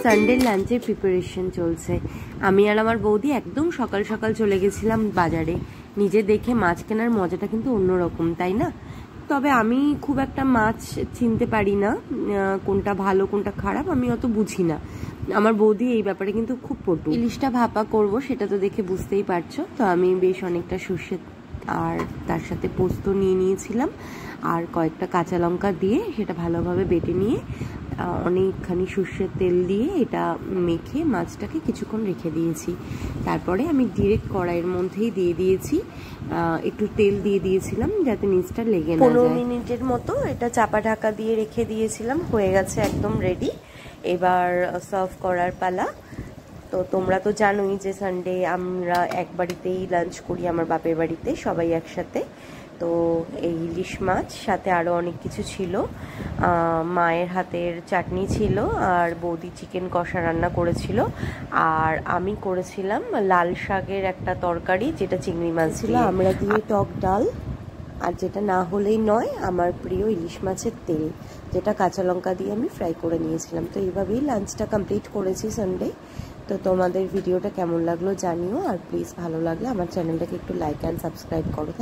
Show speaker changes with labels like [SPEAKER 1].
[SPEAKER 1] Sunday লাঞ্চের preparation চলছে। আমি আর আমার বৌদি একদম সকাল সকাল চলে গেছিলাম বাজারে। নিজে দেখে মাছ কেনার মজাটা কিন্তু অন্যরকম, তাই না? তবে আমি খুব একটা মাছ চিনতে পারি না, কোনটা ভালো কোনটা খারাপ আমি অত বুঝি না। আমার বৌদি এই ব্যাপারে কিন্তু খুব পটু। ইলিশটা ভাপা করব সেটা তো দেখে বুঝতেই পারছো। তো আমি বেশ অনেকটা সর্ষে আর তার সাথে পোস্ত নিয়ে নিয়েছিলাম, আর কয়েকটা কাঁচা লঙ্কা দিয়ে সেটা ভালোভাবে বেটে নিয়ে অনেকখানি সর্ষের তেল দিয়ে এটা মেখে মাছটাকে কিছুক্ষণ রেখে দিয়েছি। তারপরে আমি ডিরেক্ট কড়াইয়ের মধ্যেই দিয়ে দিয়েছি, একটু তেল দিয়ে দিয়েছিলাম যাতে নিচটা লেগে না যায়। 15 মিনিটের মতো এটা চাপা ঢাকা দিয়ে রেখে দিয়েছিলাম, হয়ে গেছে একদম রেডি। এবার সার্ভ করার পালা। তো তোমরা তো জানোই যে সানডে আমরা এক বাড়িতেই লাঞ্চ করি, আমার বাপের বাড়িতে সবাই একসাথে। তো এই ইলিশ মাছ সাথে আরও অনেক কিছু ছিল, মায়ের হাতের চাটনি ছিল, আর বৌদি চিকেন কষা রান্না করেছিল, আর আমি করেছিলাম লাল শাকের একটা তরকারি যেটা চিংড়ি মাছ ছিল, আমরা দিয়ে টক ডাল, আর যেটা না হলেই নয় আমার প্রিয় ইলিশ মাছের তেল, যেটা কাঁচা লঙ্কা দিয়ে আমি ফ্রাই করে নিয়েছিলাম। তো এইভাবেই লাঞ্চটা কমপ্লিট করেছি সানডে। তো তোমাদের ভিডিওটা কেমন লাগলো জানিও, আর প্লিজ ভালো লাগলে আমার চ্যানেলটাকে একটু লাইক অ্যান্ড সাবস্ক্রাইব করো।